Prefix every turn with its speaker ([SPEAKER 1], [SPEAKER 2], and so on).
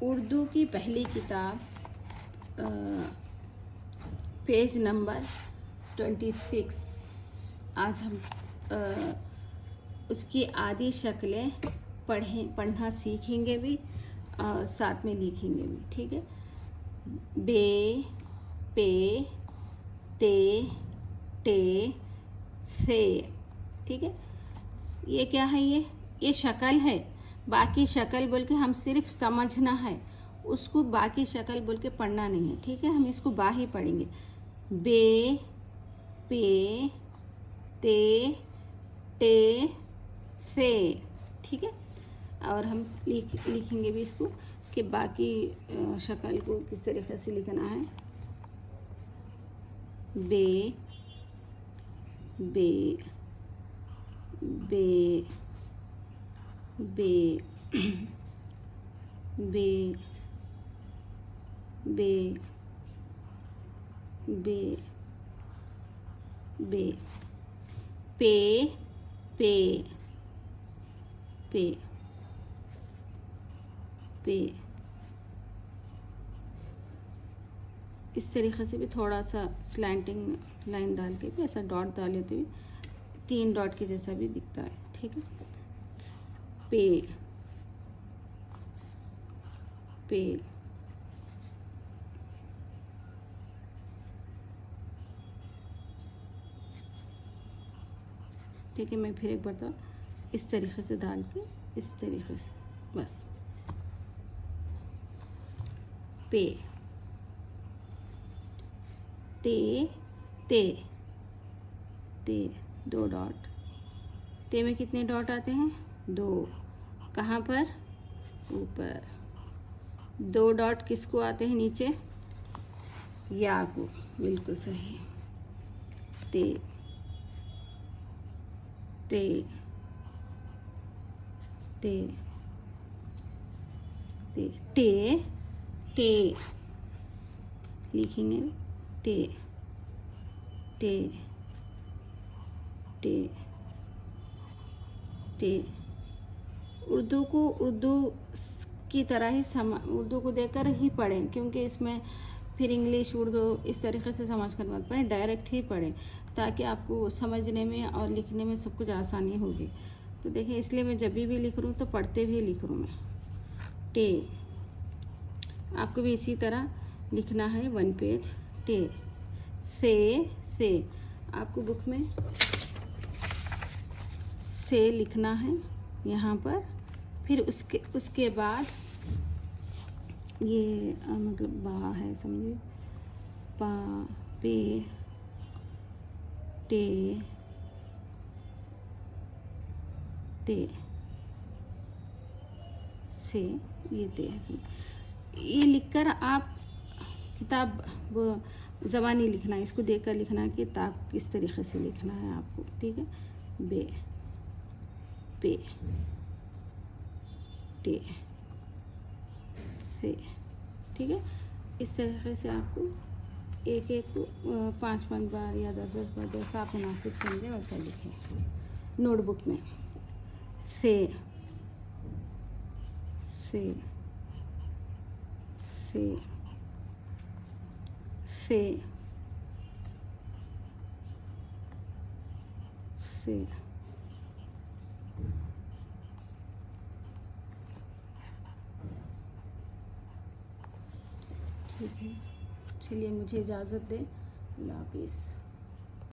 [SPEAKER 1] उर्दू की पहली किताब पेज नंबर 26। आज हम उसकी आदि शक्लें पढ़ना सीखेंगे भी, साथ में लिखेंगे भी। ठीक है। बे, पे, ते, टे, से। ठीक है। ये क्या है? ये शक्ल है। बाकी शक्ल बोल के हम सिर्फ समझना है, उसको बाकी शक्ल बोल के पढ़ना नहीं है। ठीक है। हम इसको बा ही पढ़ेंगे। बे, पे, ते, टे, से। ठीक है। और हम लिखेंगे भी इसको कि बाकी शक्ल को किस तरीके से लिखना है। बे, बे, बे, बे, बे, बे, बे, बे, पे, पे, पे, पे। इस तरीके से भी थोड़ा सा स्लैंटिंग लाइन डाल के भी ऐसा डॉट डाल लेते हुए 3 डॉट के जैसा भी दिखता है। ठीक है। पे, पे, ठीक है। मैं फिर एक बार इस तरीके से डाल के इस तरीके से बस पे, ते, ते, ते, 2 डॉट। ते में कितने डॉट आते हैं? 2। कहाँ पर? ऊपर। 2 डॉट किसको आते हैं? नीचे या को। बिल्कुल सही। ते, ते, ते, ते, टे, टे लिखेंगे। टे, टे, टे, टे। उर्दू को उर्दू की तरह ही उर्दू को देखकर ही पढ़ें, क्योंकि इसमें फिर इंग्लिश उर्दू इस तरीके से समझ कर मत पढ़ें, डायरेक्ट ही पढ़ें ताकि आपको समझने में और लिखने में सब कुछ आसानी होगी। तो देखिए, इसलिए मैं जब भी लिख रही हूँ तो पढ़ते हुए लिख रही हूँ मैं। टे, आपको भी इसी तरह लिखना है 1 पेज। टे, से आपको बुक में से लिखना है यहाँ पर। फिर उसके बाद ये मतलब बा है, समझिए। पा, पे, टे, ते, से। ये ते है। ये लिखकर आप किताब ज़बानी लिखना है, इसको देखकर लिखना है कि किताब किस तरीके से लिखना है आपको। ठीक है। बे, पे, टे, से। ठीक है। इस तरीके से आपको एक 5 बार या 10 बार जैसा आप मुनासिब समझें वैसा लिखें नोटबुक में। से, से, से, से, से। ठीक है। चलिए, मुझे इजाज़त दें। अल्लाह हाफिज़।